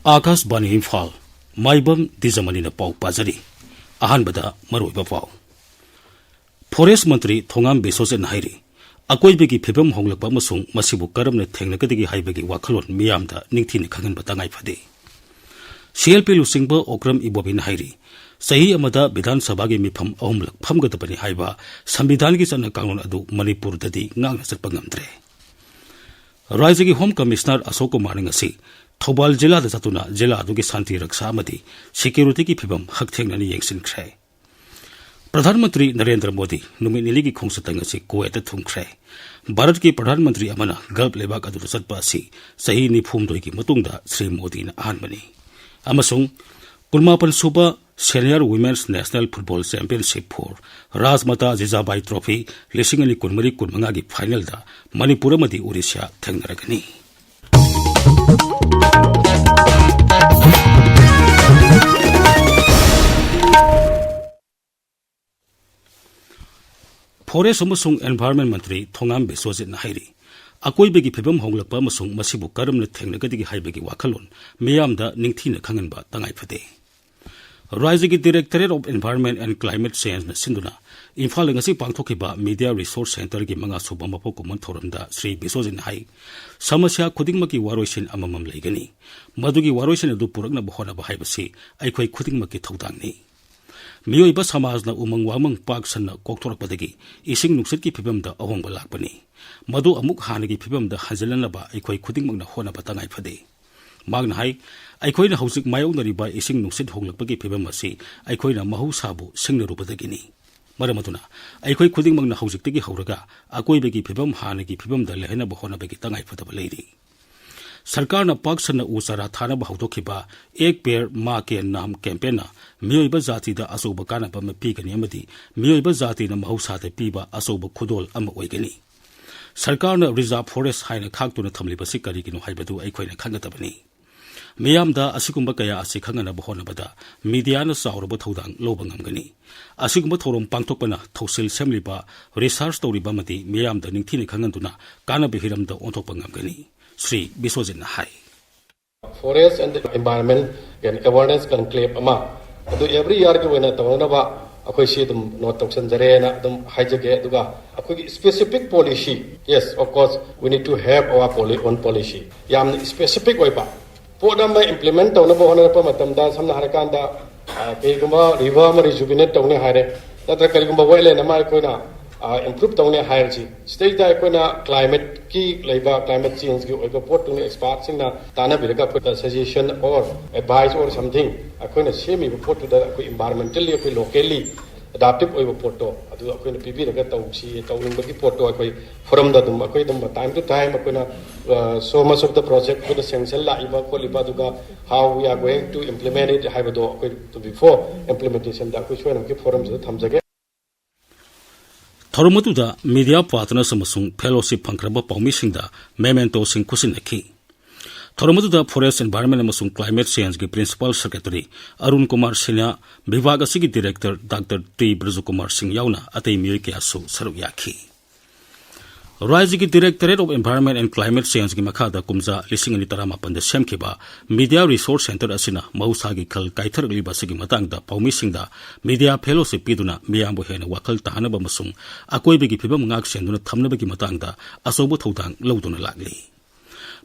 Akashbani Imphal, Maibam Dwijamani Pau Pazari, Ahanbada Maroiba Pau. Forest Mantri Thongam Besos and Hairi, Akoibegi Pibam Honglapa Masung, Masibu Karam Technicati Haibegi Wakalon, Miamda, Nintin Kangan Batangai Fade. CLP Lusingba Okram Ibobin Hairi, Sahi Amada Bidan Sabagi Mipam Omlak Pamgatapani Haiba, Sambidangis and Kangon Adu, Manipur Dadi, Nang Sapangamtre. Rising Home Commissioner Asoko Maningasi, Thobal Jilla the Satuna, Jilla Dugi Santi Raksamadi, Security Pibam, Haktangani Yangsin Kray. Pradhan Mantri Narendra Modi, Numiniligi Kongsatangasi, Kueta Tumkray. Bharat ki Pradhan Mantri Amana, Gulp Lebak Adu Satpasi, Sahi Nipum Doiki Matunda, Sri Modi na Anmani. Amasung, Kulmapan Suba, Senior Women's National Football Championship for Razmata Jizabai Trophy, Lishingani Kulmari Kulmangagi Final da, Manipuramadi Urisha, Tangaragani. Forest Amasung Environment Mantri Thongam Besos in Hairi. Akoibegi Pibam Honglapa Masung Masibu Karam Technicati Haibegi Wakalon, Miamda Ningtina Kanganba Tangai Fade. Rising Directorate of Environment and Climate Change Sinduna, Imphal Ngasi Pangtokiba Media Resource Center gi Manga Subamapo Kuman Thoramda Sri Besos in Hai, Samasya Kudingmaki Waroishin Amamam Legani, Madugi Waroishin Adu Puragna Bohona Bahaibasi, Aikoi Kudingmaki Todangni. Mioiba Samazna Umang Wamang Paksana Koktorapadagi, Ising Nuksiki Pibam the Ahong Balakpani, Madu Amuk Hanagi Pibam the Hazelanaba, Aikoi Kudingmang Hona Batangai Fade. Magnai, Aikoina Hosik Mayon by Ising Nuksit Honglapagi Pibamasi, Aikoina Mahu Sabu, Singler Rupadagini. Maramatuna, Aikoi Kudingmang Hosiki Horaga, Akoibegi Pibam Hanagi Pibam the Lehena Bohona Bagi Tangai for the lady. Sarkarna Paksana Usara Thana Bahutokiba, Ek Bear Make Nam Campaigna, Mioiba Zati the Asobakana Pamapik and Yamadi, Mioiba Zati the Mahusate Piba, Asoba Kudol Amawagani. Sarkarna Reserve Forest Haina Kaktuna Tamlipasika no Haibadu Aikoina Kangatabani. Miamda Asikumbakaya Asikangana Bohonabada, Mediana Sauraba Todang, Lobangamgani. Asigumba Torum Pantopana, Tosil Semliba, Research Story Bamati, Miam the Nintini Kanganduna, Kana Behiram the Ontopangamgani. Sri Besos in Hai. Forest and the environment and awareness conclave ama. Every year when a Tawanaba, Akoshidum, North Toxan Zarena, Dum Hijage Duga, a specific policy. Yes, of course, we need to have our own policy. Yam specific waipa. Podama implement on the Bohana Matamda, some Harakanda, Peguma, Riva, Rejuvenate Tony Hare, that the Kalgumba Well and Amarcona. Improve Tony Hierarchy. Stage the climate key labor climate change you report to experts in Tana Villa put a suggestion or advice or something. I couldn't see me report to the environmentally, locally adaptive over Porto. I do a queen of PB to get the Porto from the time to time. So much of the project for the Sensel Iba how we are going to implement it. I have to before implementation that which one of forums the thumbs again. Thoromatuda Media Partners Amasung Fellowship Pankraba Paumisingda Memento Sing Kusinaki. Thoromatuda Forest Environment Amasung Climate Change Principal Secretary Arun Kumar Sinha, Bivagasi Director Dr. T. Brazukumar Singh Yauna, Ate Miyukiasu Saruyaki. Rising Directorate of Environment and Climate Change Makada Kumza Lising and Tarama Panda Semkiba, Media Resource Center Asina, Mausagi Kal Kaitar Libasigi Matanga, Paumisingda, Media Fellowship Piduna, Miambohena Wakal Tahanaba Masung, Akoibigi Pibam Action, Tamnabagi Matanga, Asobo Totang, Loduna Lagli.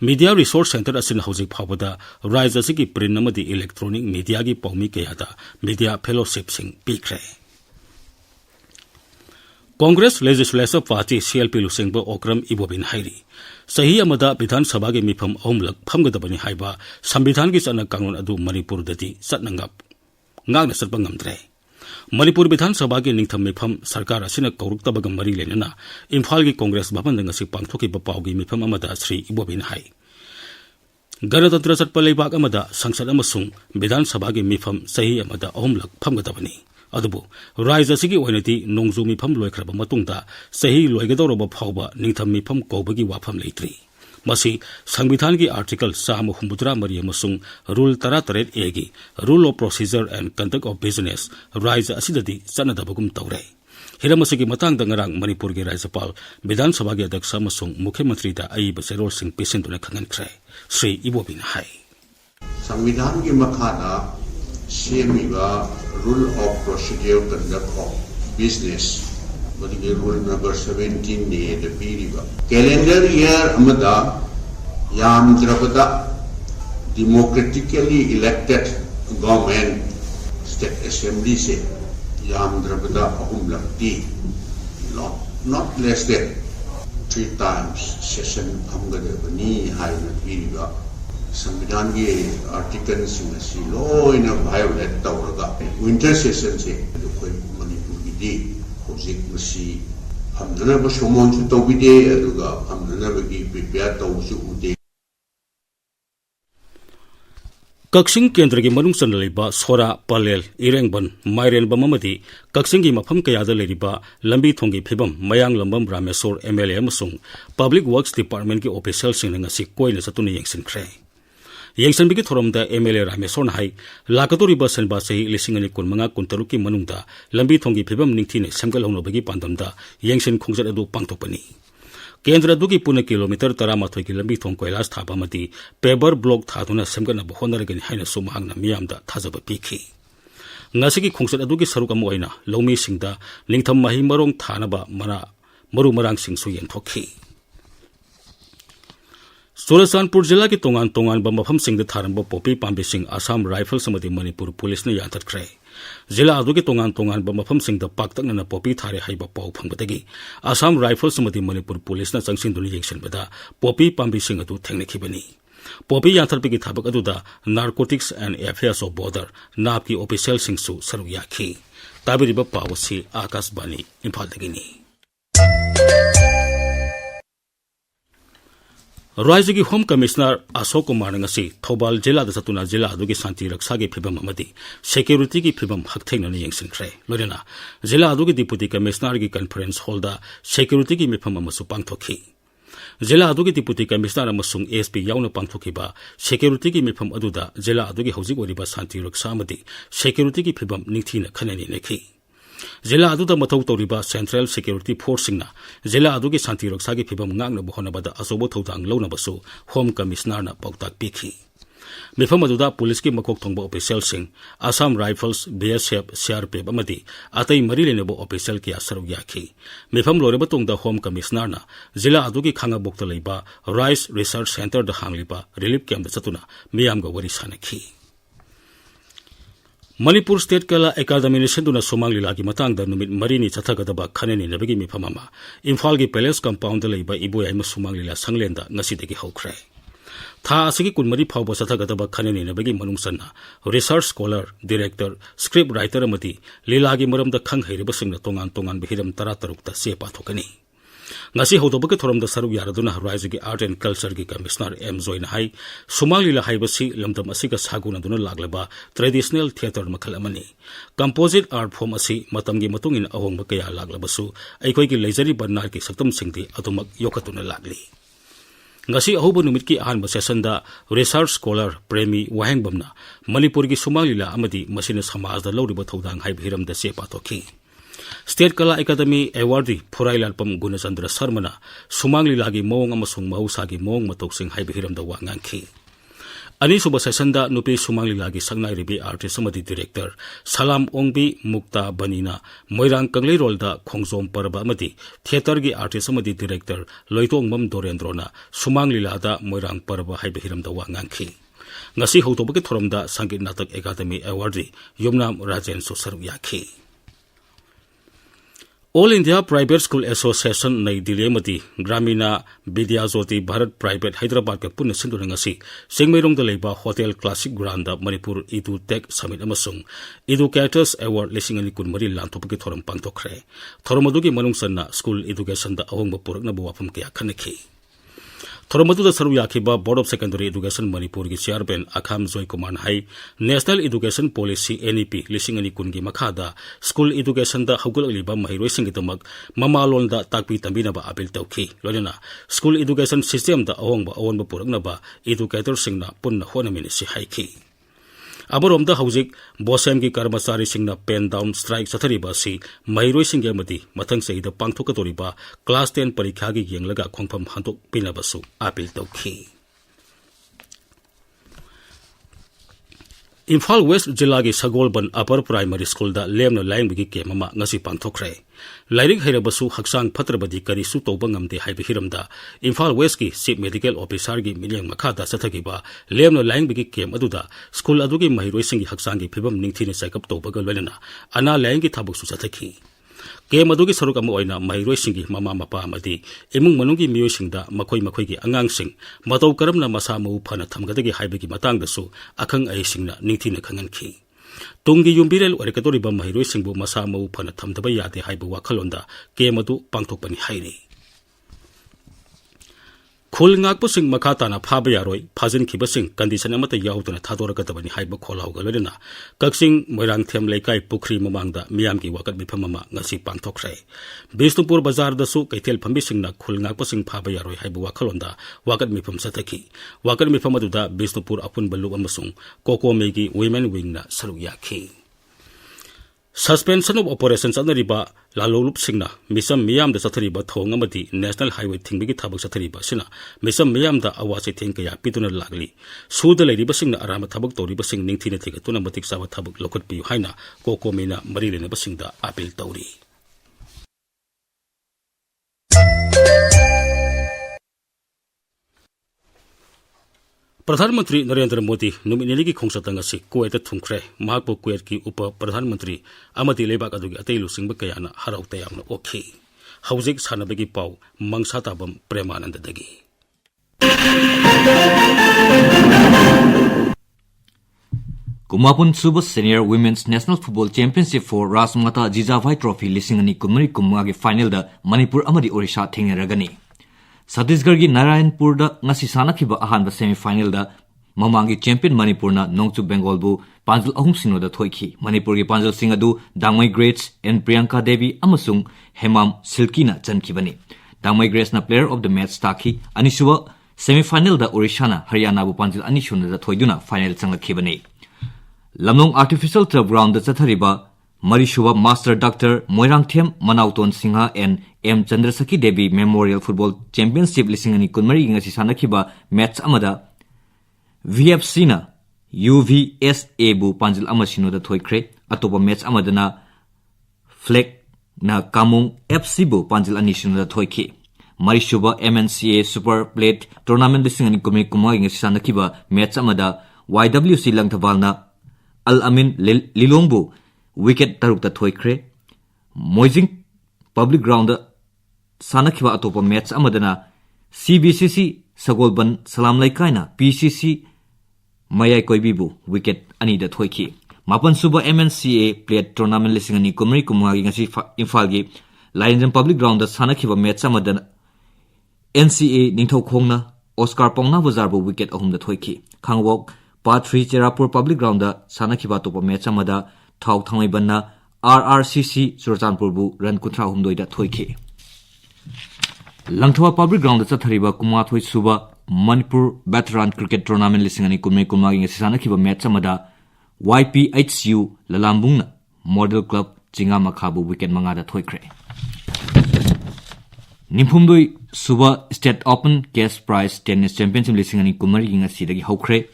Media Resource Center Asina Housing Pavada, Rise Asigi Prinamadi Electronic Mediagi Paumi Kayada, Media Fellowship Sing Pikre. Congress Legislative Party CLP Lusingba Okram Ibobin Hairi. Sahi Amada Bidhan Sabagi Mipam Omlak Pamgadabani Haiba, Sambidhangis and Kangon Adu Manipur Dati Satnangap. Nagna Sarpangamdre. Manipur Bidhan Sabagi Ningtam Mipam Sarkara Sina Koruktabagam Marilena, Imphal Congress Babandangasi Pangtoki Bapaugi Mipam Amada Sri Ibobin Hai. Ganatantra Satpalebak Amada, Sangsad Amasung, Bidhan Sabagi Mipam Sahi Amada Omlak Pamgadabani. Adubu, Rise Asigi Wenati, Nongzumi Pam Loikraba Matunda, Sahi Loigadoroba Pauba, Ningtam Mipam Kobagi Wapam Latri. Masi, Sangbitangi article Sam Humudra Maria Masung, Rule Tarataret Egi, Rule of Procedure and Conduct of Business, Rise Asidadi, Sanadabagum Taure. Hiramasigi Matang Dangarang, Manipurgi Raisapal, Bidan Sabagi Daksa Masung, Mukhemantrida Aib Serol Singh Pisentuna Kangan Kre, Sri Ibobin Hai. संविधान की मखाना सेमीबा rule of procedure conduct of business बदगी rule number 17 ने द पीरिबा calendar year अमदा यामद्रबदा democratically elected government state assembly से यामद्रबदा अहुम लगती not less than 3 times session हमगदबनी हाइना पीरिबा संविधान के आर्टिकल सिंह लो इन वायोलेट तौरगा विंटर सेशन से कोई मणिपुर की दी हौजिक मसी हमनना बसोमोन सु तौबिदे अदुगा हमनना बगी प्रिपेयर तौसु उदे कक्सिंग केंद्र की मनुंग सन लेबा सोरा पलेल इरेंगबन माइरेन बममदी कक्सिंग की मफम कयादा लेरिबा लंबी थोंगी फिबम मयांग लंबम रामेश्वर एमएलए अमसुंग पब्लिक वर्क्स डिपार्टमेंट के ऑफिशियल सिंह ngasi कोइना सतुन येंगसिनख्रे येंगसनबिगी थोरमदा एमएलए रामेश्वर हाई लाकतोरिबा सनबा सही लिसिंग अनि कुनमंगा कुनतरुक की मनुंगदा लंबी थोंगी फिबम निंगथिने सेमगलहौनबगी पांदमदा येंगसिन खोंगजत अदु पांगथोपनी केंद्र अदुगी पुने किलोमीटर 13 की लंबी थोंग कोइलास थाबामदी पेबर ब्लॉक थादुना सेमगनब होनरगनि हाइना सुमहांगना मियामदा थाजब पीखी ngasi खोंगजत अदुगी सरुक अम ओइना लौमी सिंगदा निंगथम माही मरोंग थानबा मरु मरांग सिंगसु येंथोखी चुरचांदपुर जिला की तोंगान तोंगान मफम सिंह थारंब पोपी पांबी सिंह आसाम राइफल समदि मणिपुर पुलिस ने याथत्ख्रे जिला अदुगी तोंगान तोंगान मफम सिंह पाक्तकना पोपी थारे हाइबा पाउ फंगबदगी आसाम राइफल समदि मणिपुर पुलिस ने चंगसिंदुनि येंगसिनबदा पोपी पांबी सिंह अदु थेंगनेखिबनी पोपी याथत्पगी थाबक अदुदा narcotics and affairs of border नाप की ऑफिशियल सिंगसु सरुक याखी ताबिरिबा पावसी आकाशवाणी इम्फालदगिनी राज्य की home commissioner Ashok Kumar ngasi Thoubal जिला दसतुना जिला अदुगी शांति रक्षा की फिबम अमदी सिक्योरिटी की फिबम हकथेंगननि येंगसिनख्रे लोरेना जिला अदुगी डिप्यूटी कमिश्नर की कॉन्फ्रेंस हॉलदा सिक्योरिटी की मिफम अमसु पांगथोखी जिला अदुगी डिप्यूटी कमिश्नर अमसुंग एसपी यावना पांगथोखिबा सिक्योरिटी की मिफम अदुदा जिला अदुगी हौजिक ओरिबा शांति रक्षा अमदी सिक्योरिटी की फिबम निंगथिना खननि नेखी जिला अदुदा मथौ तौरिबा सेंट्रल सिक्योरिटी फोर्सिंगना जिला अदुगी शांति रक्षा की फिबम ngangnaba honabada asobo thौदांग लौनबसु होम कमिश्नरना पौताक पीखी मिफम अदुदा पुलिस की मकोक थोंबा official Singh Assam rifles BSF CRPF अमदी अतई मरी लेनेबो ऑफिशियल की सरुक याखी मिफम लोरेबा तोंगदा होम कमिश्नरना जिला अदुगी खांगाबोक्ता लेबा राइस रिसर्च सेंटर द हांगलिबा रिलीफ कैंप चतुना मियामगा वरी सानखी मणिपुर स्टेट कला एकादमी ने सिंधुना सुमांग लीला की मतंग नुमित मरीनी चथगदबा खनेनी नबगी मिफममा इम्फाल की पैलेस कंपाउंड लेबा इबोयाम सुमांग लीला संगलेंदा ngasi हौख्रे था असगी कुनमरी फाउबा चथगदबा खनेनी नबगी मनुंगसन्ना research scholar director script writer अमदी लीला की मरमदा खंग हैरिबसिंगना तोंगान तोंगान बिहिरम 13 से पाथोकनी ngasi hodobake thoramda saruk yaraduna राज्य की आर्ट एंड कल्चर की कमिश्नर एम जोइना हाई सुमांग लीला हाइबसी लमदम असिगा सागुना दुना लागलबा ट्रेडिशनल थिएटर मखल अमनी कंपोजिट आर्ट फॉर्म असि मतमगी मतुंग इन अहोंग कया लागलबसु अखोई की लेजरी बन्नार की सक्तम सिंगदी अदुमक योकतुना लागली ngasi ahubu numit ki ahanba session da research scholar premi wahengbamna manipur ki sumaang lila amadi masina samaj da lawriba thodang hai bhiram da se patokhi state कला एकेडमी एवार्डी फुराइलालपम गुणचंद्र शर्मना सुमांग लीला की मौंग अमसुंग महौसा की मौंग मतौसिंग हाइबहिरमदा वा nganखी अनिसुब सेशनदा नुपी सुमांग लीला की संगनाइरिबी आर्टिस्ट अमदी डायरेक्टर सलाम ओंगबी मुक्ता बनीना मोइरांग कंगले रोलदा खोंगजोम परबा अमदी थिएटर की artist अमदी director लोइतोंगमम दोरेंद्रोना Sumang लीलादा Moirang परबा हाइबहिरमदा वा nganखी ngasi hotobake thoramda संगीत नाटक एकेडमी एवार्डी युमनाम राजेन सु याखी all India private school association New Delhi मती ग्रामीणा विद्या ज्योति भारत प्राइवेट हैदराबाद के पुण्य सिंधुरंगसी सिंगमेरोंग लेबा hotel classic ground Manipur edtech summit अमसुंग एडुकेटर्स अवार्ड लिसिंग अनि कुनमरी लांथोपके थोरम पांगथोखरे थोरमदुगी मनुंगसन्ना स्कूल एडुकेशन दा अहोंग पुरकनबो वाफम कया खनखी थोरमदुदा सरू याखिबा board of secondary education Manipur की चेयरमैन अखाम जोय कुमार हाई नेशनल एडुकेशन पॉलिसी एनईपी लिसिंग अनि कुनगी मखादा स्कूल एडुकेशन दा हौगललिबा महिरोइसिंगिदमक ममालोनदा ताकपी तंबिनबा अपील तौखी लोनना स्कूल एडुकेशन सिस्टम दा अहोंगबा अवनबा पुरकनबा एडुकेटर सिंगना पुन्ना होनमिनिसि हाइखी अबरोमदा हौजिक बोसेम की कर्मचारी सिंगना पेन डाउन स्ट्राइक चथरिबासी महिरोइ सिंगे मदी मथंग सहिदा पांगथोकतोरिबा क्लास 10 परीक्षा की येंगलगा खोंगफम हांतोक पिनबसु appeal तौखी Imphal West Jilagi Sagolban Upper Primary School da lemna laingbagi kem ama ngasi pangthokre. Lairik hairabasu haksang phatrabadi karisu tawba ngamde haiba hiramda Imphal West ki Chief Medical Officer gi milyang makhada sathagiba lemna laingbagi kem aduda school adugi mahiroisingi haksangi phibam ningthine check up tawbaga loinana ana laingi thabuk su sathaki. Kem adugi saruk ama oina mahiroisingi mama mapa amadi imung manungi miyoisingda makhoi gi angangsing matau karamna masa mau phana thamgadagi haibagi matangdasu akhang aisingna ningthine khanganki. Tungi yumbirel orekatoriba mahiroisingbu masa mau phana thamdaba yade haibu wakhalonda kem adu pangthokpani hairi. Khul ngakpusing makhatana phaba yaroi phajin khibasing condition amata yauduna thadorakatabani haiba kholauga loina kaksing moirang them leikai pukhri mamangda miyamgi wakat mifamama ngasi pangthokre. Bisnupur bazar dasu kaithel phambisingna khul ngakpusing phaba yaroi haiba wakhalonda wakat mifam sathaki. Wakat mifamaduda Bisnupur apun balu amasung kokomegi women wingna saru yakhi. Suspension of operations anariba lalolup singna misam miyam da sathariba thongamadi national highway thingbigi thabak sathariba sina misam miyam da awase thengkaya pituna lagli suda leiriba singna arama thabak toriba sing ningthina thigatuna matik sawa thabak lokot pi haina kokomina marilena basingda appeal tauri. Pradhanmantri Narendra Modi numiniligi khongsatang asi Kuwaita thumkhre mahakpu Kuwait ki upa Pradhanmantri amadi lebak adugi ateilu singba kayana harau tayamna okhi. Haujik sanabagi pau Mangsatabam Premananda dagi. Kumapun Suba Senior Women's National Football Championship for Rasmata Jijavai Trophy lisingani kumari kumagi final da Manipur amadi Orisha thengeragani. Chhattisgarh gi Narayanpur da ngasi sanakhiba ahanba semi-final da mamangi champion Manipur na Nongchu Bengal bu panjal ahum sino da thoiki. Manipur gi panjal sing adu Dangmai Grace and Priyanka Devi amasung Hemam Silki na chankhibani. Dangmai Grace na player of the match takhi anisuba semi-final da Orisha na Haryana bu panjal anishuna da thoiduna final changakhibani. Lamnong Artificial Turf Ground da chathariba Marishuba Master Dr. Moirangthem Manauton Singha and M. Chandrasaki Devi Memorial Football Championship lisingani kunmari ngasi sanakhiba match amada VFC na UVSA bu panjil amasino da thoikre atopa match amadana Flag na Kamung FC bu panjil anisino da thoiki. Marishuba MNCA Super Plate Tournament lisingani kunmari kumari ngasi sanakhiba match amada YWC Langthawal na Al Amin Lilongbu wicket tarukta thoikre. Moijing Public Ground sanakhiba atopa match amadana CBCC Sagolban Salam Laikaina PCC Mayai Koibibu wicket ani da thoiki. Mapan suba MNCA Plate Tournament lisingani kumari kumagi ngasi Imphal gi Lions Public Ground da sanakhiba match amadana NCA Ningthau Khongna Oscar Pongna Bazar bu wicket ahum da thoiki. Khangwok Part 3 Cherapur Public Ground da sanakhiba atopa match amada Thau Thangmai Banna RRCC Surchanpur bu run kuthra humdoi da thoiki. Langthawa Public Ground da chathariba Kumathoi Suba Manipur Veteran Cricket Tournament lisingani kumai kumagi ngasi sanakhiba match amada YPHU Lalambungna Model Club Jinga Makhabu wicket manga da thoikre. Nimphumdoi Suba State Open Cash Prize Tennis Championship lisingani kumari ngasi dagi hokre.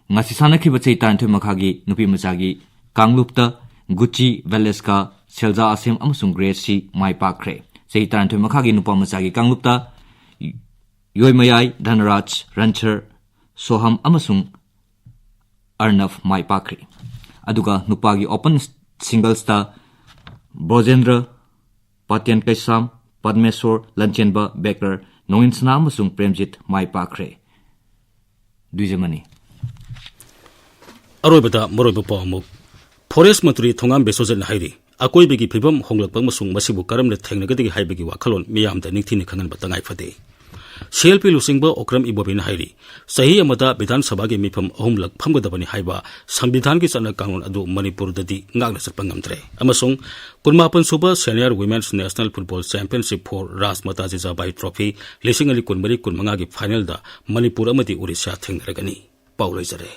Ngasi sanakhiba cheitan thoi makhagi nupi machagi Kanglupta Gucci Valeska Selja Asim amasung Grace Mai Pakre. Cheitan thoi makhagi nupa machagi Kanglupta Yoimayai Dhanraj Rancher Soham amasung Arnav Mai Pakre. Aduga nupagi Open Singles ta Brojendra Patyan Kaisam Padmeswar Lanchenba Becker Noinsna amasung Premjit Mai Pakre. Dwijamani Aroibada Moroiba Pamuk Forest Mantri Thongam Besojan Hairi Akoibegi Pibam Honglakbang Masung Masibu Karam Thangnagadi Haibegi Wakalon Miyam da Ningthini Khangan Batangai Fade. CLP Lusingba Okram Ibobin Hairi Sahi Amada Bidhan Sabagi Mipam Homlak Pamgadabani Haiba Sambidhan ki Sana Kangon Adu Manipur Dadi Ngagna Sarpangamtre Amasung Kunmapan Suba Senior Women's National Football Championship for Rasmata Jijavai Trophy Lisingali Kunmari Kunmangagi Final da Manipur Amadi Orissa Thengragani Paulai Jare